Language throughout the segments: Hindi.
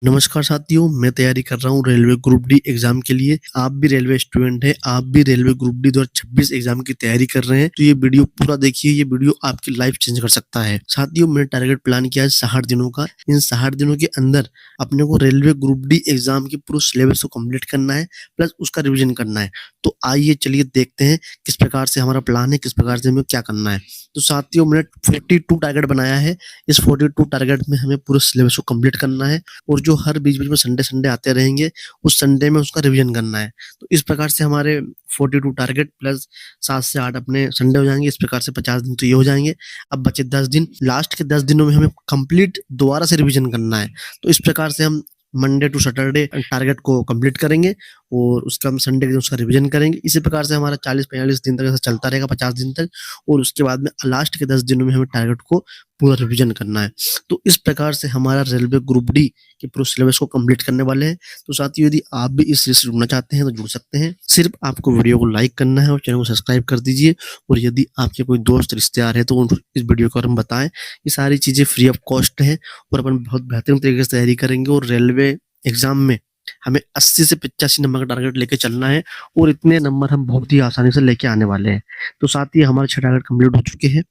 नमस्कार साथियों, मैं तैयारी कर रहा हूँ रेलवे ग्रुप डी एग्जाम के लिए। आप भी रेलवे स्टूडेंट हैं, आप भी रेलवे ग्रुप डी 2026 एग्जाम की तैयारी कर रहे हैं, तो ये वीडियो पूरा देखिए। ये वीडियो आपकी लाइफ चेंज कर सकता है। साथियों, मैंने टारगेट प्लान किया है 60 दिनों का। इन 60 दिनों के अंदर अपने को रेलवे ग्रुप डी एग्जाम के पूरे सिलेबस को कंप्लीट करना है, प्लस उसका रिविजन करना है। तो आइए चलिए देखते हैं किस प्रकार से हमारा प्लान है, किस प्रकार से हमें क्या करना है। तो साथियों, मैंने 42 टारगेट बनाया है। इस 42 टारगेट में हमें पूरे सिलेबस को कंप्लीट करना है, और जो हर बीच-बीच में संडे आते रहेंगे, उस संडे में उसका रिवीजन करना है। तो इस प्रकार से हमारे 42 टारगेट प्लस 7 से 8 अपने संडे हो जाएँगे। इस प्रकार से 50 दिन तो ये हो जाएँगे। अब बचे 10 दिन। लास्ट के 10 दिनों में हमें कंप्लीट दोबारा से रिवीजन करना है। तो इस प्रकार से हम मंडे टू सैटरडे टारगेट को कंप्लीट करेंगे, और उसका हम संडे के दिन उसका रिवीजन करेंगे। इसी प्रकार से हमारा 40-45 दिन तक ऐसा चलता रहेगा, 50 दिन तक, और उसके बाद में लास्ट के 10 दिनों में हमें टारगेट को पूरा रिवीजन करना है। तो इस प्रकार से हमारा रेलवे ग्रुप डी के पूरे सिलेबस को कंप्लीट करने वाले हैं। तो साथियों, यदि आप भी इस सीरीज से जुड़ना चाहते हैं तो जुड़ सकते हैं। सिर्फ आपको वीडियो को लाइक करना है और चैनल को सब्सक्राइब कर दीजिए। और यदि आपके कोई दोस्त रिश्तेदार है तो इस वीडियो को हम बताएं। ये सारी चीजें फ्री ऑफ कॉस्ट है, और अपन बहुत बेहतरीन तरीके से तैयारी करेंगे। और रेलवे एग्जाम में हमें 80 से 85 नंबर का टारगेट लेके चलना है, और इतने नंबर हम बहुत ही आसानी से लेके आने वाले हैं। तो साथ ही हमारे 6 टारगेट कंप्लीट हो चुके हैं,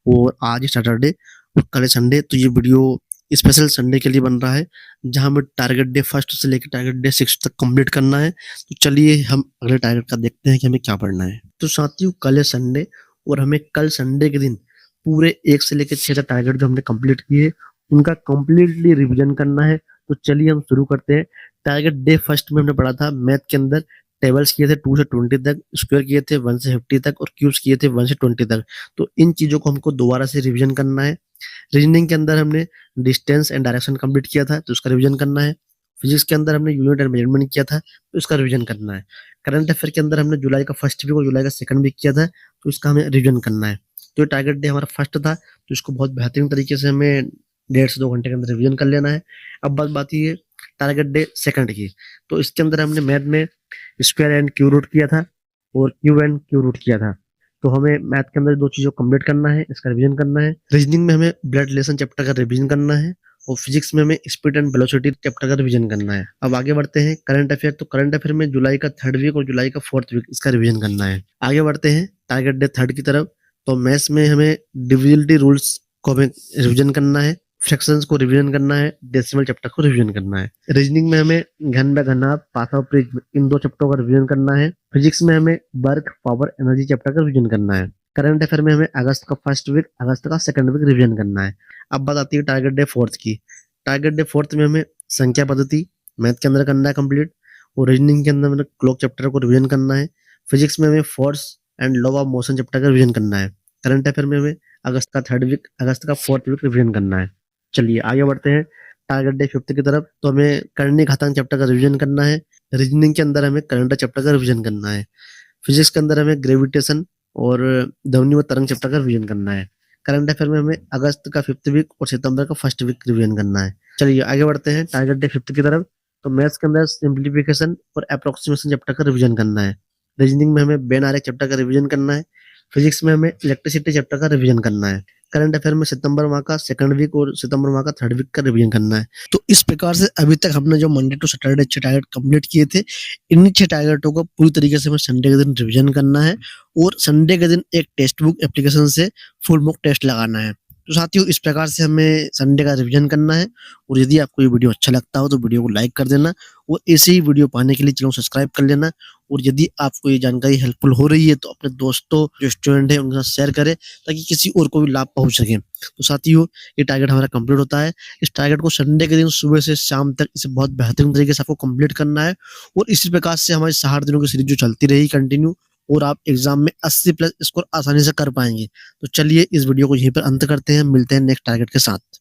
और आज है सैटरडे और कल है संडे। तो ये वीडियो स्पेशल संडे के लिए बन रहा है, जहां हमें टारगेट डे 1 से लेकर टारगेट डे 6 तक कंप्लीट करना है। तो चलिए हम अगले टारगेट का देखते हैं कि हमें क्या पढ़ना है। तो साथियों, कल है संडे, और हमें कल संडे के दिन पूरे 1 से लेकर 6 तक टारगेट जो हमने कंप्लीट किए, उनका कंप्लीटली रिविजन करना है। तो चलिए हम शुरू करते हैं। टारगेट डे 1 में हमने पढ़ा था मैथ के अंदर टेबल्स किए थे 2 से 20 तक, स्क्वायर किए थे 1 से 50 तक, और क्यूब्स किए थे 1 से 20 तक। तो इन चीजों को हमको दोबारा से रिवीजन करना है। रीजनिंग के अंदर हमने डिस्टेंस एंड डायरेक्शन कंप्लीट किया था, तो उसका रिवीजन करना है। फिजिक्स के अंदर हमने यूनिट एंड मेजरमेंट किया था, तो इसका रिवीजन करना है। करंट अफेयर के अंदर हमने जुलाई का फर्स्ट वीक और जुलाई का सेकंड वीक किया था, तो इसका हमें रिवीजन करना है। तो ये टारगेट डे हमारा फर्स्ट था, तो इसको बहुत बेहतरीन तरीके से हमें 1.5 से 2 घंटे के अंदर रिवीजन कर लेना है। अब बात ये टारगेट डे सेकंड की। तो इसके अंदर हमने मैथ में स्क्वायर एंड क्यू रूट किया था, और क्यू एंड क्यू रूट किया था। तो हमें मैथ के अंदर 2 चीजों को कंप्लीट करना है, इसका रिवीजन करना है। रीजनिंग में हमें ब्लड रिलेशन चैप्टर का रिवीजन करना है, और फिजिक्स में हमें स्पीड एंड वेलोसिटी चैप्टर का रिवीजन करना है। अब आगे बढ़ते हैं करंट अफेयर। तो करंट अफेयर में जुलाई का 3rd वीक और जुलाई का 4th वीक इसका रिवीजन करना है। आगे बढ़ते हैं टारगेट डे 3rd की तरफ। तो मैथ्स में हमें डिविजिबिलिटी रूल्स को हमें रिवीजन करना है, फ्रैक्शंस को रिवीजन करना है, डेसिमल चैप्टर को रिवीजन करना है। रीजनिंग में हमें घन बाय घनाभ, पास ऑफ प्रिज्म, इन 2 चैप्टरों का रिवीजन करना है। फिजिक्स में हमें वर्क, पावर, एनर्जी चैप्टर का रिवीजन करना है। करंट अफेयर में हमें अगस्त का 1st वीक, अगस्त का 2nd वीक रिवीजन करना है। अब बात आती है टारगेट डे 4th की। टारगेट डे 4th में हमें संख्या पद्धति मैथ के अंदर करना है कंप्लीट, और रीजनिंग के अंदर हमें क्लॉक चैप्टर को रिवीजन करना है। फिजिक्स में हमें force and law of motion chapter का रिवीजन करना है। करंट अफेयर में हमें अगस्त का 3rd वीक, अगस्त का 4th वीक रिवीजन करना है। चलिए आगे बढ़ते हैं टारगेट डे 5th की तरफ। तो हमें करणीय घातांक चैप्टर का रिवीजन करना है। रीजनिंग के अंदर हमें करंट चैप्टर का रिवीजन करना है। फिजिक्स के अंदर हमें ग्रेविटेशन और ध्वनि व तरंग चैप्टर का रिवीजन करना है। करंट अफेयर में हमें अगस्त का 5th वीक और सितंबर का 1st वीक रिवीजन करना है। चलिए आगे बढ़ते हैं टारगेट डे 5th की तरफ। तो मैथ्स के अंदर सिंप्लीफिकेशन और अप्रोक्सीमेशन चैप्टर का रिवीजन करना है। रीजनिंग में हमें बेन आरेख चैप्टर का रिवीजन करना है। फिजिक्स में हमें इलेक्ट्रिसिटी चैप्टर का रिवीजन करना है। करंट अफेयर में सितंबर माह का 2nd वीक और सितंबर माह का 3rd वीक का रिवीजन करना है। तो इस प्रकार से अभी तक हमने जो Monday to Saturday 6 target complete किए थे, इन्हीं 6 टारगेटों को पूरी तरीके से हमें संडे के दिन रिवीजन करना है, और संडे के दिन एक टेक्स्ट बुक एप्लीकेशन से फुल मॉक टेस्ट लगाना है। तो साथियों, इस प्रकार से हमें संडे का रिवीजन करना है। और यदि आपको ये वीडियो अच्छा लगता हो तो वीडियो को लाइक कर देना, और ऐसे ही वीडियो पाने के लिए चैनल को सब्सक्राइब कर लेना। और यदि आपको ये जानकारी हेल्पफुल हो रही है तो अपने दोस्तों जो स्टूडेंट हैं उनके साथ शेयर करें, ताकि किसी और को भी लाभ पहुंच सके। तो साथियों, ये टारगेट हमारा कंप्लीट होता है। इस टारगेट को संडे के दिन सुबह से शाम तक इसे बहुत बेहतरीन तरीके से आपको कंप्लीट करना है, और इसी प्रकार से हमारी 60 दिनों की सीरीज जो चलती रही कंटिन्यू, और आप एग्जाम में 80 प्लस स्कोर आसानी से कर पाएंगे। तो चलिए इस वीडियो को यहीं पर अंत करते हैं, मिलते हैं नेक्स्ट टारगेट के साथ।